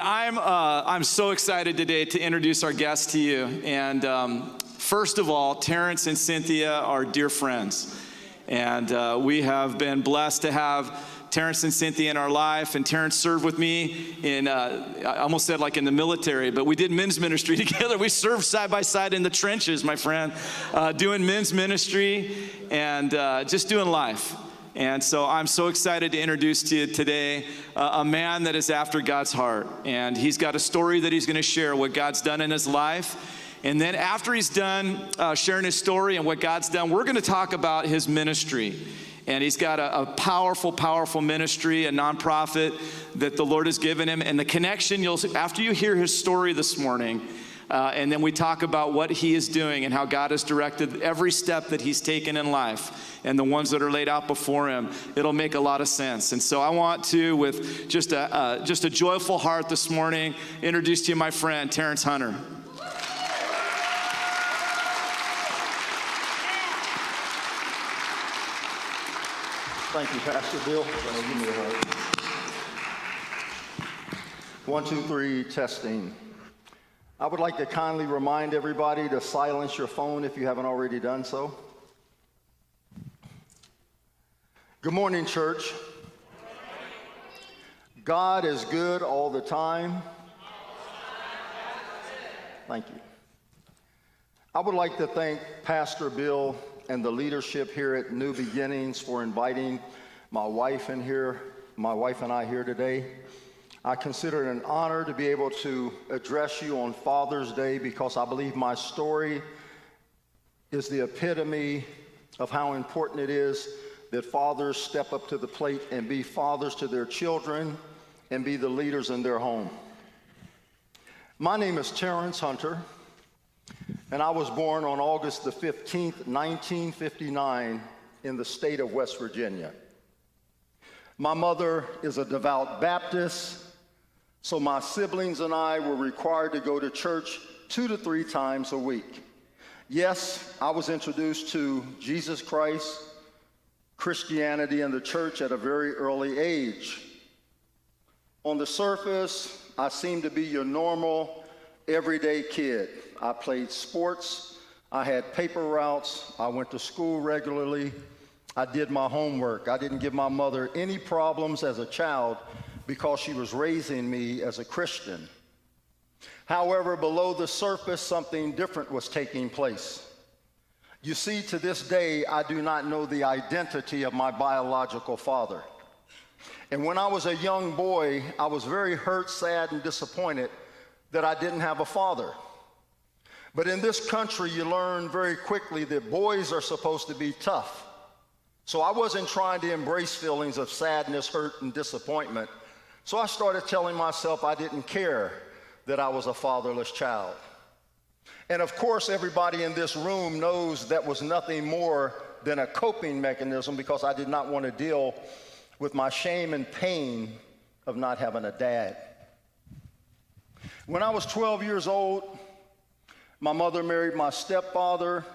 I'm so excited today to introduce our guest to you. And first of all, Terrance and Cynthia are dear friends. And we have been blessed to have Terrance and Cynthia in our life. And Terrance served with me in, I almost said like in the military, but we did men's ministry together. We served side by side in the trenches, my friend, doing men's ministry and just doing life. And so I'm so excited to introduce to you today a man that is after God's heart. And he's got a story that he's going to share, what God's done in his life. And then after he's done sharing his story and what God's done, we're going to talk about his ministry. And he's got a powerful, powerful ministry, a nonprofit that the Lord has given him. And the connection, after you hear his story this morning, and then we talk about what he is doing and how God has directed every step that he's taken in life and the ones that are laid out before him, it'll make a lot of sense. And so I want to, with just a joyful heart this morning, introduce to you my friend, Terrance Hunter. Thank you, Pastor Bill. Give me a hug. 1, 2, 3, testing. I would like to kindly remind everybody to silence your phone if you haven't already done so. Good morning, church. God is good all the time. Thank you. I would like to thank Pastor Bill and the leadership here at New Beginnings for inviting my wife and I here today. I consider it an honor to be able to address you on Father's Day because I believe my story is the epitome of how important it is that fathers step up to the plate and be fathers to their children and be the leaders in their home. My name is Terrance Hunter, and I was born on August the 15th, 1959 in the state of West Virginia. My mother is a devout Baptist, so my siblings and I were required to go to church 2 to 3 times a week. Yes, I was introduced to Jesus Christ, Christianity, and the church at a very early age. On the surface, I seemed to be your normal, everyday kid. I played sports, I had paper routes, I went to school regularly, I did my homework. I didn't give my mother any problems as a child because she was raising me as a Christian. However, below the surface, something different was taking place. You see, to this day, I do not know the identity of my biological father. And when I was a young boy, I was very hurt, sad, and disappointed that I didn't have a father. But in this country, you learn very quickly that boys are supposed to be tough. So I wasn't trying to embrace feelings of sadness, hurt, and disappointment. So I started telling myself I didn't care that I was a fatherless child. And of course, everybody in this room knows that was nothing more than a coping mechanism because I did not want to deal with my shame and pain of not having a dad. When I was 12 years old, my mother married my stepfather,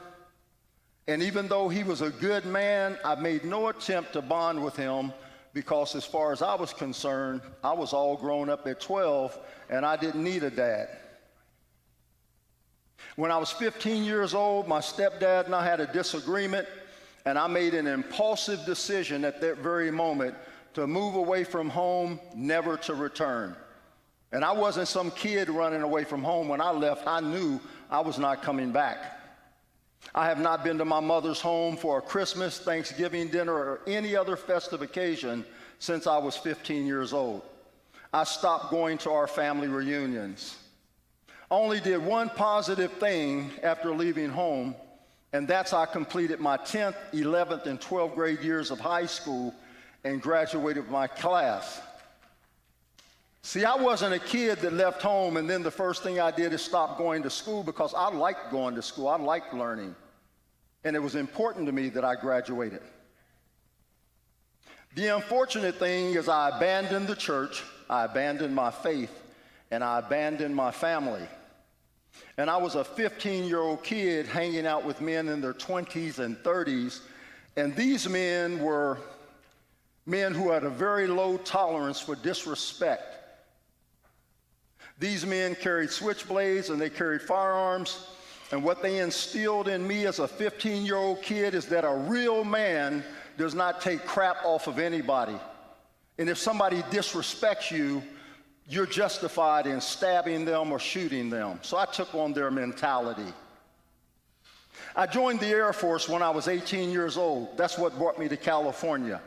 and even though he was a good man, I made no attempt to bond with him because as far as I was concerned, I was all grown up at 12 and I didn't need a dad. When I was 15 years old, my stepdad and I had a disagreement, and I made an impulsive decision at that very moment to move away from home, never to return. And I wasn't some kid running away from home. When I left, I knew I was not coming back. I have not been to my mother's home for a Christmas, Thanksgiving dinner, or any other festive occasion since I was 15 years old. I stopped going to our family reunions. I only did one positive thing after leaving home, and that's I completed my 10th, 11th, and 12th grade years of high school and graduated with my class. See, I wasn't a kid that left home and then the first thing I did is stop going to school because I liked going to school. I liked learning. And it was important to me that I graduated. The unfortunate thing is I abandoned the church, I abandoned my faith, and I abandoned my family. And I was a 15-year-old kid hanging out with men in their 20s and 30s, and these men were men who had a very low tolerance for disrespect. These men carried switchblades and they carried firearms. And what they instilled in me as a 15-year-old kid is that a real man does not take crap off of anybody. And if somebody disrespects you, you're justified in stabbing them or shooting them. So I took on their mentality. I joined the Air Force when I was 18 years old. That's what brought me to California.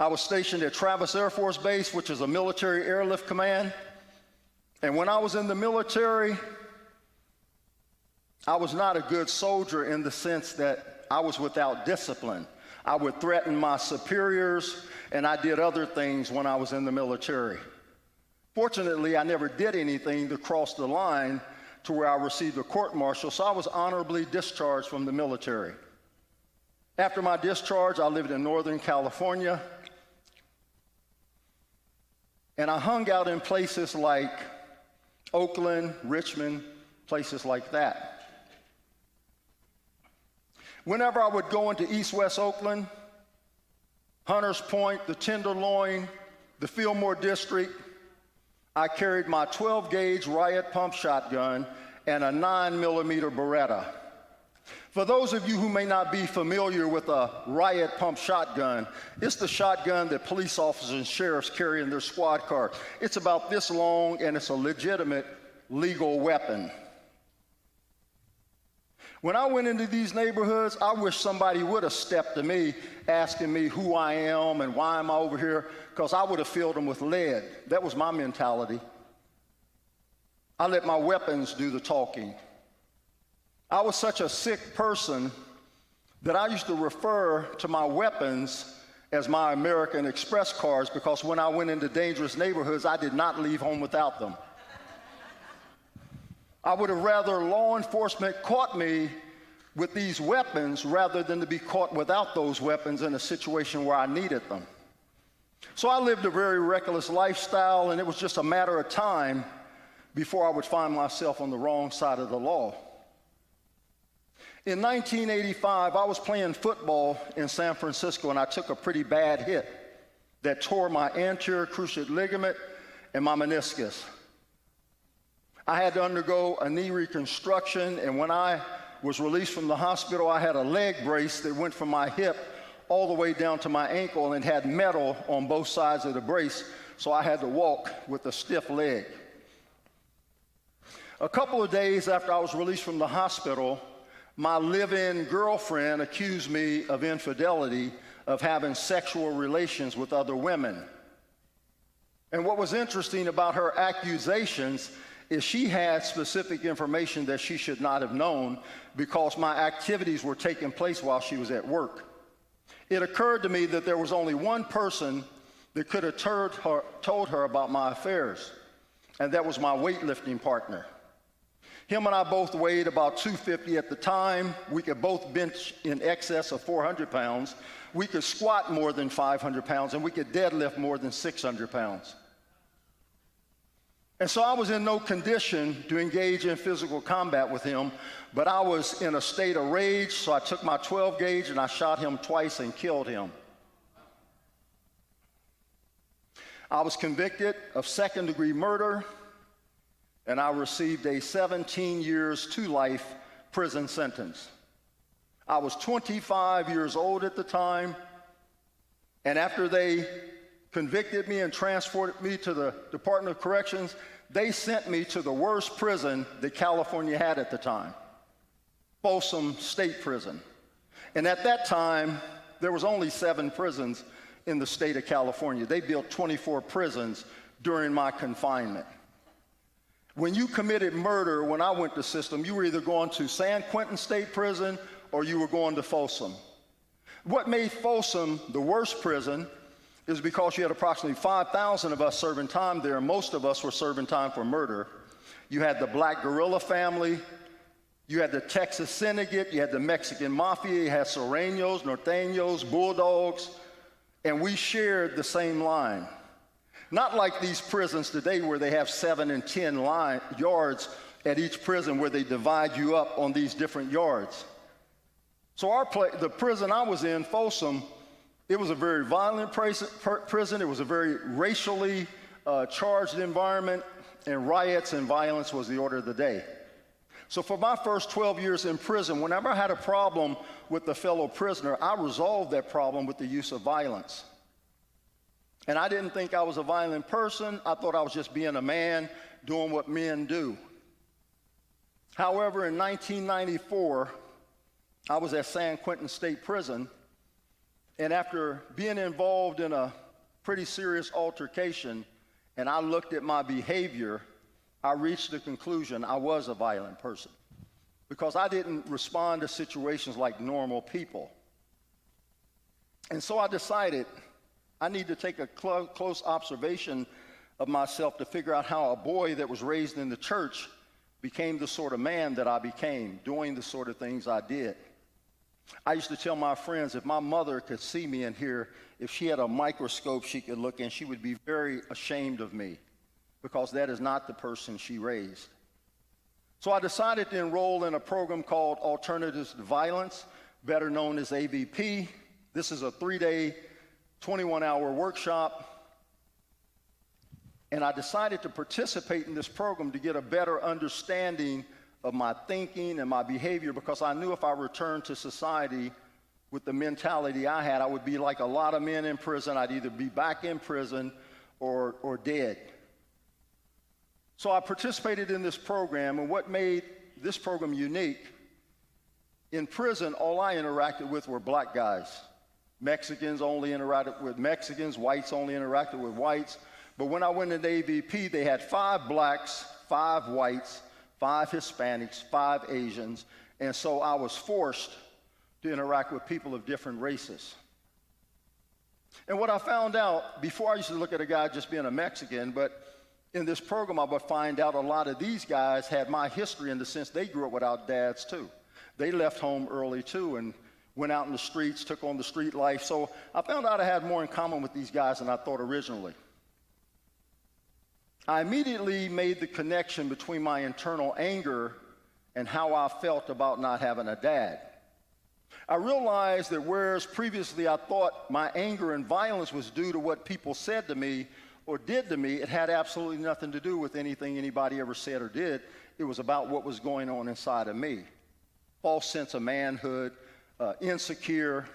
I was stationed at Travis Air Force Base, which is a military airlift command. And when I was in the military, I was not a good soldier in the sense that I was without discipline. I would threaten my superiors, and I did other things when I was in the military. Fortunately, I never did anything to cross the line to where I received a court-martial, so I was honorably discharged from the military. After my discharge, I lived in Northern California, and I hung out in places like Oakland, Richmond, places like that. Whenever I would go into East-West Oakland, Hunters Point, the Tenderloin, the Fillmore District, I carried my 12-gauge riot pump shotgun and a 9mm Beretta. For those of you who may not be familiar with a riot pump shotgun, it's the shotgun that police officers and sheriffs carry in their squad car. It's about this long, and it's a legitimate legal weapon. When I went into these neighborhoods, I wish somebody would have stepped to me, asking me who I am and why am I over here, because I would have filled them with lead. That was my mentality. I let my weapons do the talking. I was such a sick person that I used to refer to my weapons as my American Express cards, because when I went into dangerous neighborhoods, I did not leave home without them. I would have rather law enforcement caught me with these weapons rather than to be caught without those weapons in a situation where I needed them. So I lived a very reckless lifestyle, and it was just a matter of time before I would find myself on the wrong side of the law. In 1985, I was playing football in San Francisco, and I took a pretty bad hit that tore my anterior cruciate ligament and my meniscus. I had to undergo a knee reconstruction, and when I was released from the hospital, I had a leg brace that went from my hip all the way down to my ankle and had metal on both sides of the brace, so I had to walk with a stiff leg. A couple of days after I was released from the hospital, my live-in girlfriend accused me of infidelity, of having sexual relations with other women. And what was interesting about her accusations is she had specific information that she should not have known, because my activities were taking place while she was at work. It occurred to me that there was only one person that could have told her about my affairs, and that was my weightlifting partner. Him and I both weighed about 250 at the time. We could both bench in excess of 400 pounds. We could squat more than 500 pounds, and we could deadlift more than 600 pounds. And so I was in no condition to engage in physical combat with him, but I was in a state of rage, so I took my 12-gauge and I shot him twice and killed him. I was convicted of second-degree murder, and I received a 17 years to life prison sentence. I was 25 years old at the time, and after they convicted me and transported me to the Department of Corrections, they sent me to the worst prison that California had at the time, Folsom State Prison. And at that time, there was only 7 prisons in the state of California. They built 24 prisons during my confinement. When you committed murder, when I went to system, you were either going to San Quentin State Prison or you were going to Folsom. What made Folsom the worst prison is because you had approximately 5,000 of us serving time there, and most of us were serving time for murder. You had the Black Guerrilla family, you had the Texas Syndicate, you had the Mexican Mafia, you had Sureños, Norteños, Bulldogs, and we shared the same line. Not like these prisons today where they have 7 and 10 yards at each prison where they divide you up on these different yards. So the prison I was in, Folsom, it was a very violent prison. It was a very racially charged environment. and riots and violence was the order of the day. So for my first 12 years in prison, whenever I had a problem with a fellow prisoner, I resolved that problem with the use of violence. And I didn't think I was a violent person. I thought I was just being a man doing what men do. However, in 1994, I was at San Quentin State Prison, and after being involved in a pretty serious altercation, and I looked at my behavior, I reached the conclusion I was a violent person because I didn't respond to situations like normal people. And so I decided I need to take a close observation of myself to figure out how a boy that was raised in the church became the sort of man that I became, doing the sort of things I did. I used to tell my friends if my mother could see me in here, if she had a microscope she could look in, she would be very ashamed of me because that is not the person she raised. So I decided to enroll in a program called Alternatives to Violence, better known as AVP. This is a 3-day, 21-hour workshop. And I decided to participate in this program to get a better understanding of my thinking and my behavior because I knew if I returned to society with the mentality I had, I would be like a lot of men in prison. I'd either be back in prison or dead. So I participated in this program, and what made this program unique, in prison, all I interacted with were black guys. Mexicans only interacted with Mexicans, whites only interacted with whites. But when I went into AVP, they had 5 blacks, 5 whites, 5 Hispanics, 5 Asians, and so I was forced to interact with people of different races. And what I found out, before I used to look at a guy just being a Mexican, but in this program I would find out a lot of these guys had my history in the sense they grew up without dads too. They left home early too and went out in the streets, took on the street life. So I found out I had more in common with these guys than I thought originally. I immediately made the connection between my internal anger and how I felt about not having a dad. I realized that whereas previously I thought my anger and violence was due to what people said to me or did to me, it had absolutely nothing to do with anything anybody ever said or did. It was about what was going on inside of me. False sense of manhood, insecure.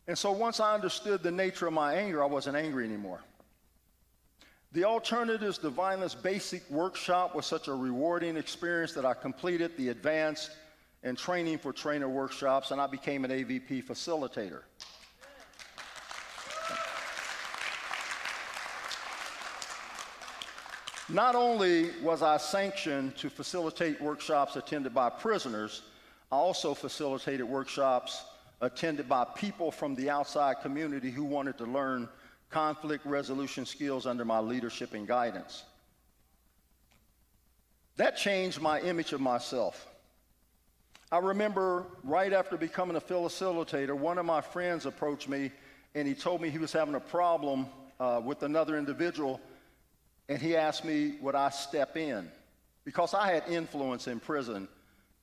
And so once I understood the nature of my anger, I wasn't angry anymore. The Alternatives to Violence Basic Workshop was such a rewarding experience that I completed the advanced and training for trainer workshops, and I became an AVP facilitator. Not only was I sanctioned to facilitate workshops attended by prisoners, I also facilitated workshops attended by people from the outside community who wanted to learn conflict resolution skills under my leadership and guidance. That changed my image of myself. I remember right after becoming a facilitator, one of my friends approached me and he told me he was having a problem with another individual, and he asked me would I step in because I had influence in prison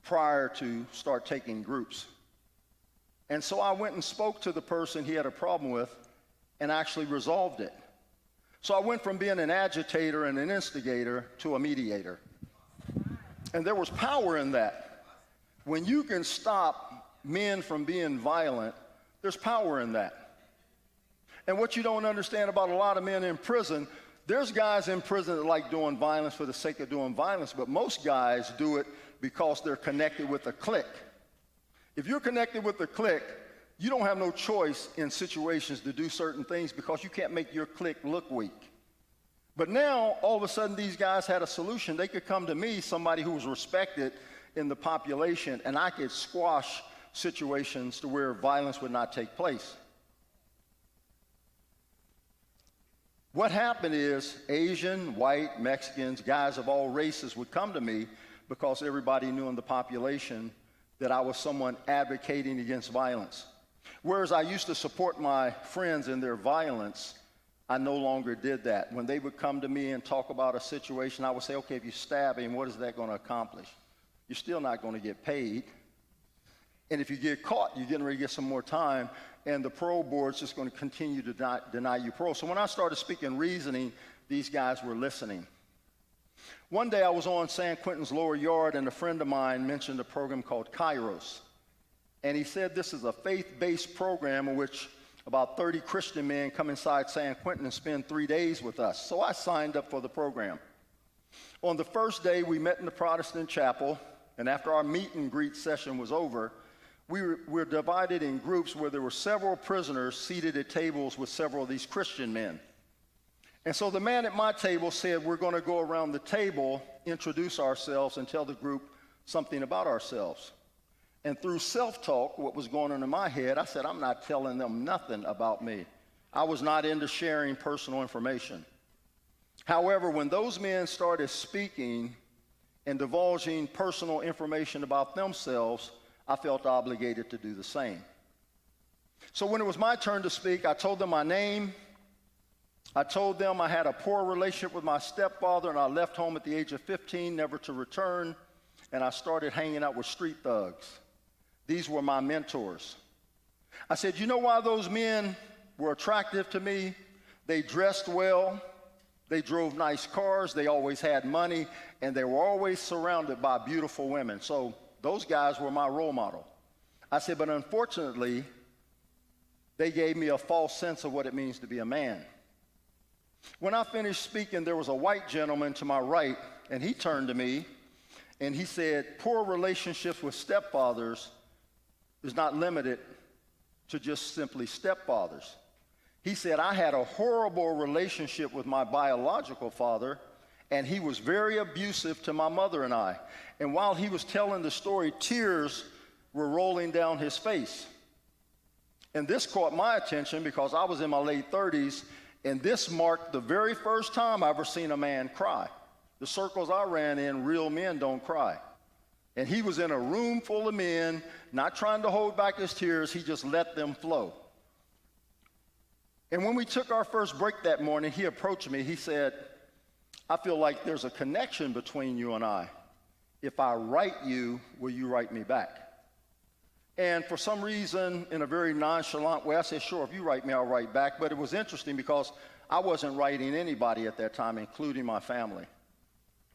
prior to start taking groups. And so I went and spoke to the person he had a problem with and actually resolved it. So I went from being an agitator and an instigator to a mediator. And there was power in that. When you can stop men from being violent, there's power in that. And what you don't understand about a lot of men in prison, there's guys in prison that like doing violence for the sake of doing violence, but most guys do it because they're connected with a clique. If you're connected with a clique, you don't have no choice in situations to do certain things because you can't make your clique look weak. But now, all of a sudden, these guys had a solution. They could come to me, somebody who was respected in the population, and I could squash situations to where violence would not take place. What happened is Asian, white, Mexicans, guys of all races would come to me because everybody knew in the population that I was someone advocating against violence. Whereas I used to support my friends in their violence, I no longer did that. When they would come to me and talk about a situation, I would say, okay, if you stab him, what is that going to accomplish? You're still not going to get paid. And if you get caught, you're getting ready to get some more time, and the parole board's just going to continue to deny you parole. So when I started speaking reasoning, these guys were listening. One day I was on San Quentin's lower yard, and a friend of mine mentioned a program called Kairos. And he said this is a faith-based program in which about 30 Christian men come inside San Quentin and spend 3 days with us. So I signed up for the program. On the first day, we met in the Protestant chapel, and after our meet and greet session was over, we were divided in groups where there were several prisoners seated at tables with several of these Christian men. And so the man at my table said, we're going to go around the table, introduce ourselves, and tell the group something about ourselves. And through self-talk, what was going on in my head, I said, I'm not telling them nothing about me. I was not into sharing personal information. However, when those men started speaking and divulging personal information about themselves, I felt obligated to do the same. So when it was my turn to speak, I told them my name. I told them I had a poor relationship with my stepfather, and I left home at the age of 15, never to return, and I started hanging out with street thugs. These were my mentors. I said, you know why those men were attractive to me? They dressed well, they drove nice cars, they always had money, and they were always surrounded by beautiful women. So those guys were my role model. I said, but unfortunately, they gave me a false sense of what it means to be a man. When I finished speaking, there was a white gentleman to my right, and he turned to me, and he said, poor relationships with stepfathers is not limited to just simply stepfathers. He said, I had a horrible relationship with my biological father, and he was very abusive to my mother and I. And while he was telling the story, tears were rolling down his face. And this caught my attention because I was in my late 30s, and this marked the very first time I ever seen a man cry. The circles I ran in, real men don't cry. And he was in a room full of men, not trying to hold back his tears, he just let them flow. And when we took our first break that morning, he approached me, he said, I feel like there's a connection between you and I. If I write you, will you write me back? And for some reason, in a very nonchalant way, I said, sure, if you write me, I'll write back. But it was interesting because I wasn't writing anybody at that time, including my family.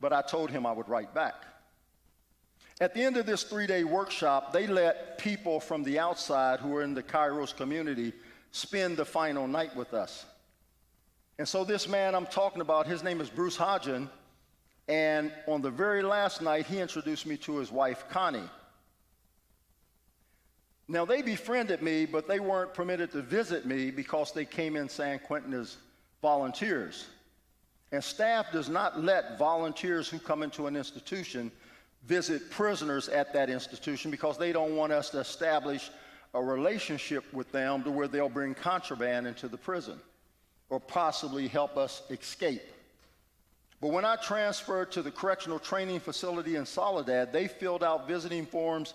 But I told him I would write back. At the end of this 3-day workshop, they let people from the outside who were in the Kairos community spend the final night with us. And so this man I'm talking about, his name is Bruce Hodgen, and on the very last night, he introduced me to his wife, Connie. Now, they befriended me, but they weren't permitted to visit me because they came in San Quentin as volunteers. And staff does not let volunteers who come into an institution visit prisoners at that institution because they don't want us to establish a relationship with them to where they'll bring contraband into the prison or possibly help us escape. But when I transferred to the correctional training facility in Soledad, they filled out visiting forms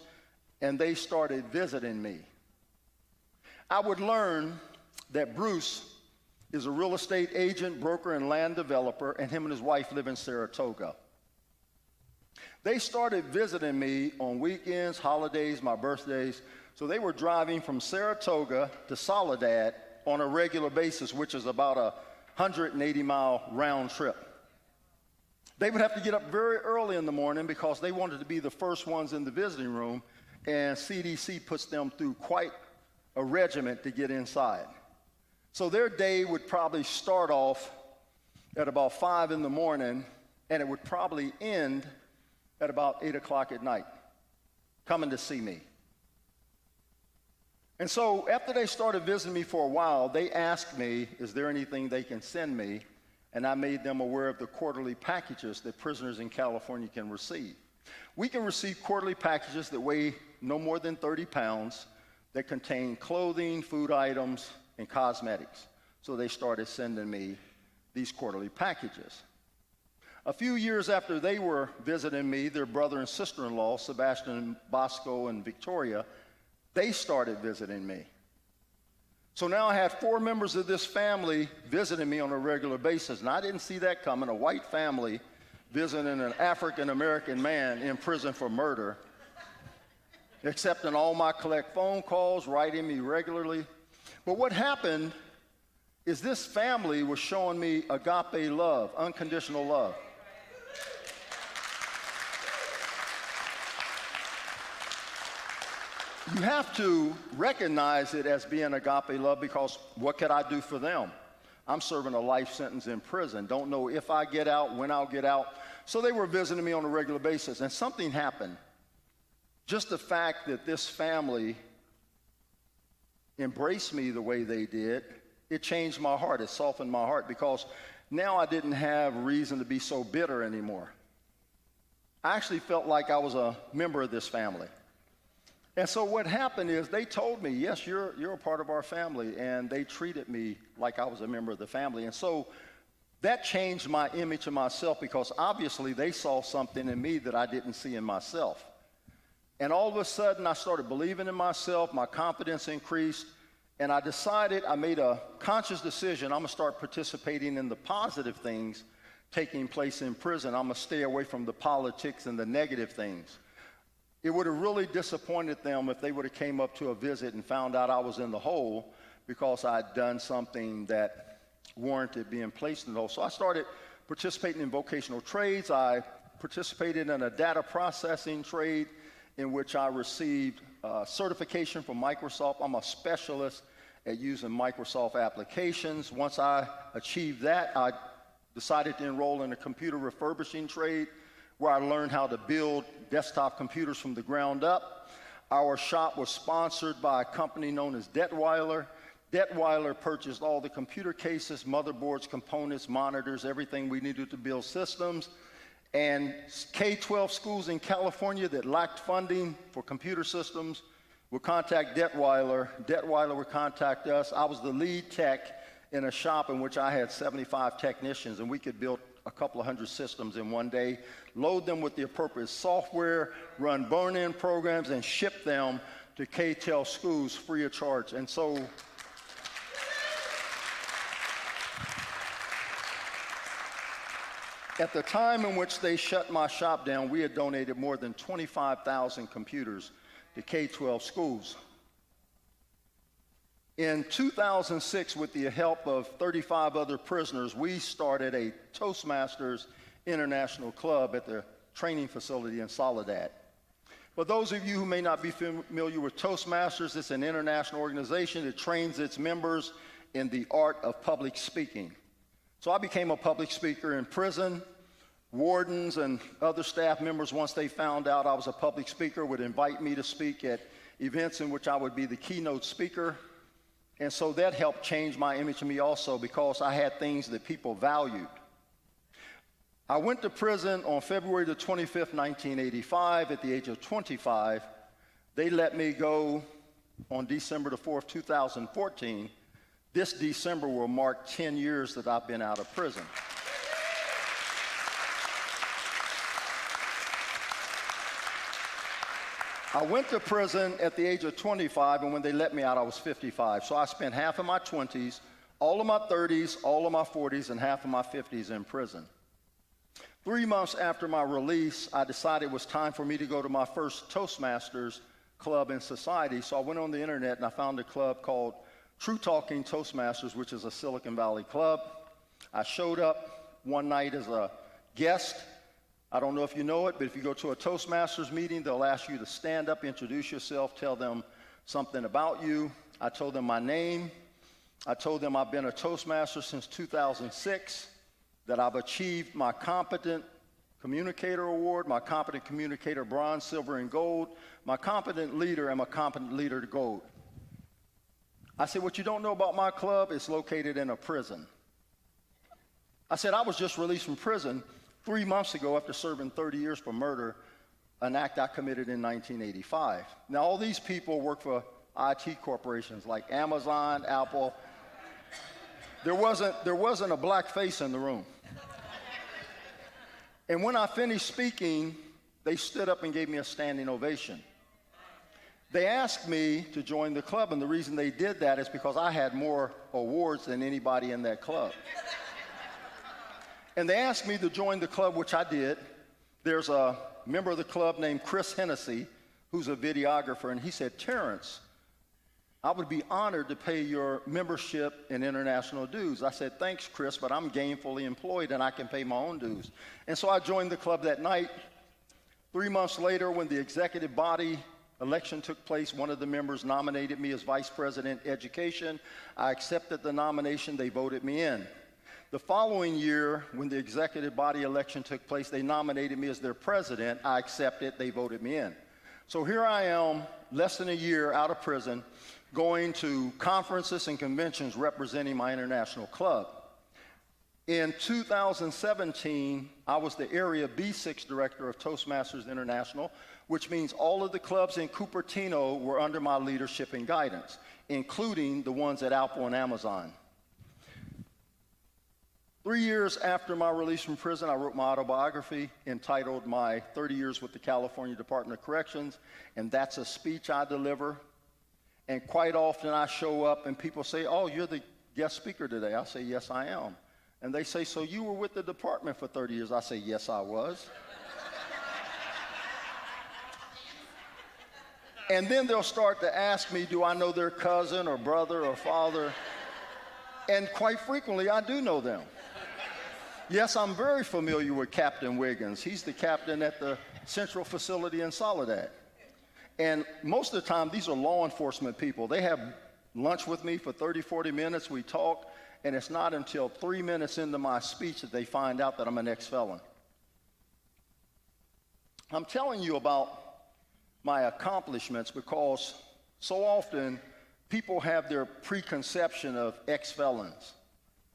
and they started visiting me. I would learn that Bruce is a real estate agent, broker, and land developer, and him and his wife live in Saratoga. They started visiting me on weekends, holidays, my birthdays, so they were driving from Saratoga to Soledad on a regular basis, which is about a 180-mile round trip. They would have to get up very early in the morning because they wanted to be the first ones in the visiting room, and CDC puts them through quite a regiment to get inside. So their day would probably start off at about 5 in the morning, and it would probably end at about 8 o'clock at night, coming to see me. And so after they started visiting me for a while, they asked me, is there anything they can send me? And I made them aware of the quarterly packages that prisoners in California can receive. We can receive quarterly packages that weigh no more than 30 pounds that contain clothing, food items, and cosmetics. So they started sending me these quarterly packages. A few years after they were visiting me, their brother and sister-in-law, Sebastian, Bosco, and Victoria, they started visiting me. So now I had 4 members of this family visiting me on a regular basis, and I didn't see that coming, a white family visiting an African-American man in prison for murder, accepting all my collect phone calls, writing me regularly. But what happened is this family was showing me agape love, unconditional love. You have to recognize it as being agape love, because what could I do for them? I'm serving a life sentence in prison. Don't know if I get out, when I'll get out. So they were visiting me on a regular basis, and something happened. Just the fact that this family embraced me the way they did, it changed my heart. It softened my heart, because now I didn't have reason to be so bitter anymore. I actually felt like I was a member of this family. And so what happened is they told me, yes, you're a part of our family, and they treated me like I was a member of the family. And so that changed my image of myself, because obviously they saw something in me that I didn't see in myself. And all of a sudden I started believing in myself, my confidence increased, and I decided, I made a conscious decision, I'm gonna start participating in the positive things taking place in prison. I'm gonna stay away from the politics and the negative things. It would have really disappointed them if they would have came up to a visit and found out I was in the hole because I'd done something that warranted being placed in the hole. So I started participating in vocational trades. I participated in a data processing trade in which I received certification from Microsoft. I'm a specialist at using Microsoft applications. Once I achieved that, I decided to enroll in a computer refurbishing trade, where I learned how to build desktop computers from the ground up. Our shop was sponsored by a company known as Detweiler. Detweiler purchased all the computer cases, motherboards, components, monitors, everything we needed to build systems. And K-12 schools in California that lacked funding for computer systems would contact Detweiler. Detweiler would contact us. I was the lead tech in a shop in which I had 75 technicians, and we could build a couple of hundred systems in one day, load them with the appropriate software, run burn-in programs, and ship them to K-12 schools free of charge. And so at the time in which they shut my shop down, we had donated more than 25,000 computers to K-12 schools. In 2006, with the help of 35 other prisoners, we started a Toastmasters International Club at the training facility in Soledad. For those of you who may not be familiar with Toastmasters, it's an international organization that trains its members in the art of public speaking. So I became a public speaker in prison. Wardens and other staff members, once they found out I was a public speaker, would invite me to speak at events in which I would be the keynote speaker. And so that helped change my image of me also, because I had things that people valued. I went to prison on February the 25th, 1985, at the age of 25. They let me go on December the 4th, 2014. This December will mark 10 years that I've been out of prison. I went to prison at the age of 25, and when they let me out, I was 55. So I spent half of my 20s, all of my 30s, all of my 40s, and half of my 50s in prison. 3 months after my release, I decided it was time for me to go to my first Toastmasters club in society. So I went on the internet and I found a club called True Talking Toastmasters, which is a Silicon Valley club. I showed up one night as a guest. I don't know if you know it, but if you go to a Toastmasters meeting, they'll ask you to stand up, introduce yourself, tell them something about you. I told them my name. I told them I've been a Toastmaster since 2006, that I've achieved my Competent Communicator Award, my Competent Communicator Bronze, Silver, and Gold, my Competent Leader, and my Competent Leader Gold. I said, what you don't know about my club, it's located in a prison. I said, I was just released from prison 3 months ago after serving 30 years for murder, an act I committed in 1985. Now, all these people work for IT corporations like Amazon, Apple. There wasn't a black face in the room. And when I finished speaking, they stood up and gave me a standing ovation. They asked me to join the club, and the reason they did that is because I had more awards than anybody in that club. And they asked me to join the club, which I did. There's a member of the club named Chris Hennessy, who's a videographer, and he said, Terrance, I would be honored to pay your membership and international dues. I said, thanks, Chris, but I'm gainfully employed and I can pay my own dues. And so I joined the club that night. 3 months later, when the executive body election took place, one of the members nominated me as Vice President Education. I accepted the nomination. They voted me in. The following year, when the executive body election took place, they nominated me as their president. I accepted. They voted me in. So here I am, less than a year out of prison, going to conferences and conventions representing my international club. In 2017, I was the Area B6 Director of Toastmasters International, which means all of the clubs in Cupertino were under my leadership and guidance, including the ones at Apple and Amazon. 3 years after my release from prison, I wrote my autobiography entitled My 30 Years with the California Department of Corrections, and that's a speech I deliver. And quite often I show up and people say, "Oh, you're the guest speaker today." I say, "Yes, I am." And they say, "So you were with the department for 30 years? I say, "Yes, I was." And then they'll start to ask me, do I know their cousin or brother or father? And quite frequently, I do know them. Yes, I'm very familiar with Captain Wiggins. He's the captain at the Central Facility in Soledad. And most of the time, these are law enforcement people. They have lunch with me for 30, 40 minutes. We talk. And it's not until 3 minutes into my speech that they find out that I'm an ex-felon. I'm telling you about my accomplishments because so often people have their preconception of ex-felons.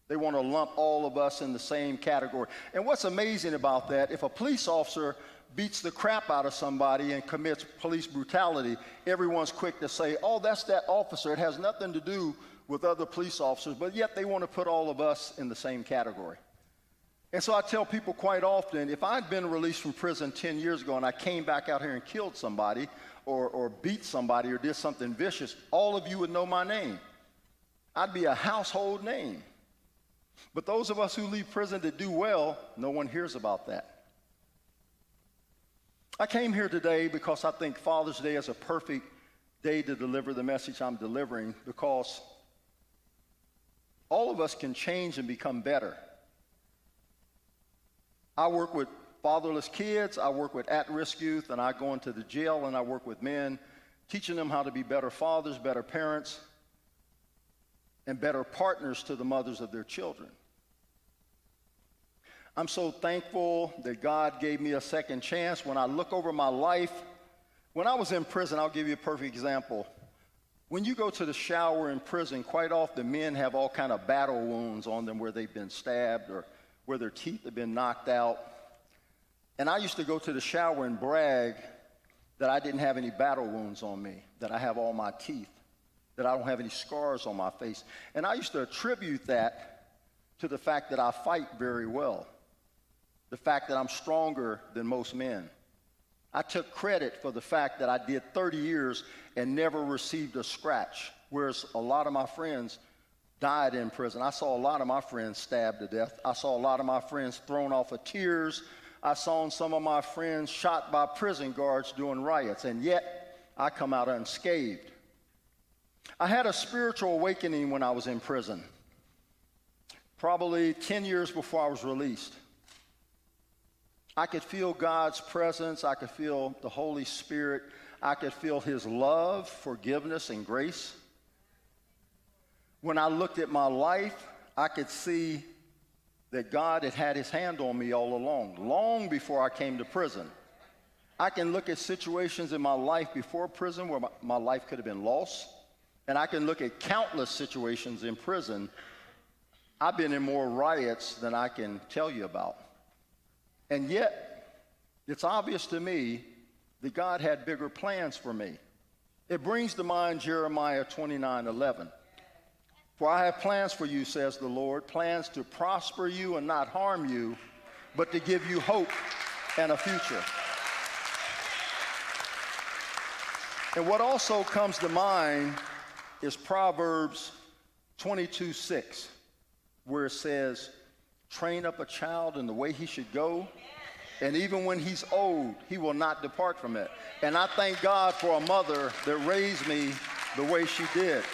They want to lump all of us in the same category. And what's amazing about that, if a police officer beats the crap out of somebody and commits police brutality, everyone's quick to say, "Oh, that's that officer. It has nothing to do with other police officers," but yet they want to put all of us in the same category. And so I tell people quite often, if I'd been released from prison 10 years ago and I came back out here and killed somebody or beat somebody or did something vicious, all of you would know my name. I'd be a household name. But those of us who leave prison to do well, no one hears about that. I came here today because I think Father's Day is a perfect day to deliver the message I'm delivering, because all of us can change and become better. I work with fatherless kids, I work with at-risk youth, and I go into the jail and I work with men, teaching them how to be better fathers, better parents, and better partners to the mothers of their children. I'm so thankful that God gave me a second chance. When I look over my life, when I was in prison, I'll give you a perfect example. When you go to the shower in prison, quite often men have all kind of battle wounds on them where they've been stabbed or where their teeth have been knocked out. And I used to go to the shower and brag that I didn't have any battle wounds on me, that I have all my teeth, that I don't have any scars on my face. And I used to attribute that to the fact that I fight very well, the fact that I'm stronger than most men. I took credit for the fact that I did 30 years and never received a scratch, whereas a lot of my friends died in prison. I saw a lot of my friends stabbed to death. I saw a lot of my friends thrown off of tiers. I saw some of my friends shot by prison guards during riots, and yet I come out unscathed. I had a spiritual awakening when I was in prison, probably 10 years before I was released. I could feel God's presence. I could feel the Holy Spirit. I could feel His love, forgiveness, and grace. When I looked at my life, I could see that God had had His hand on me all along, long before I came to prison. I can look at situations in my life before prison where my life could have been lost, and I can look at countless situations in prison. I've been in more riots than I can tell you about. And yet, it's obvious to me that God had bigger plans for me. It brings to mind Jeremiah 29:11. "For I have plans for you, says the Lord, plans to prosper you and not harm you, but to give you hope and a future." And what also comes to mind is Proverbs 22:6, where it says, "Train up a child in the way he should go, and even when he's old, he will not depart from it." And I thank God for a mother that raised me the way she did,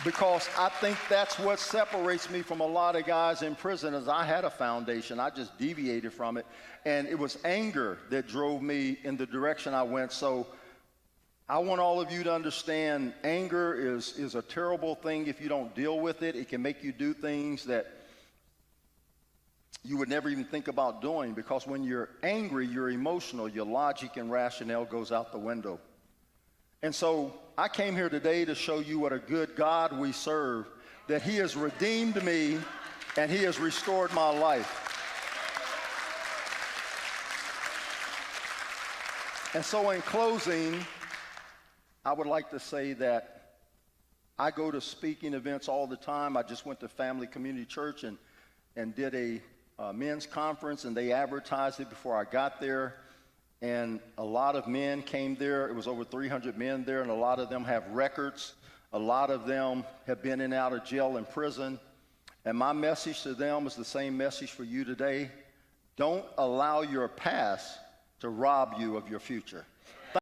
because I think that's what separates me from a lot of guys in prison. Is I had a foundation. I just deviated from it, and it was anger that drove me in the direction I went. So I want all of you to understand anger is a terrible thing if you don't deal with it. It can make you do things that you would never even think about doing, because when you're angry, you're emotional. Your logic and rationale goes out the window. And so I came here today to show you what a good God we serve, that he has redeemed me and he has restored my life. And so in closing, I would like to say that I go to speaking events all the time. I just went to Family Community Church and did a men's conference, and they advertised it before I got there. And a lot of men came there. It was over 300 men there, and a lot of them have records. A lot of them have been in and out of jail and prison. And my message to them is the same message for you today. Don't allow your past to rob you of your future.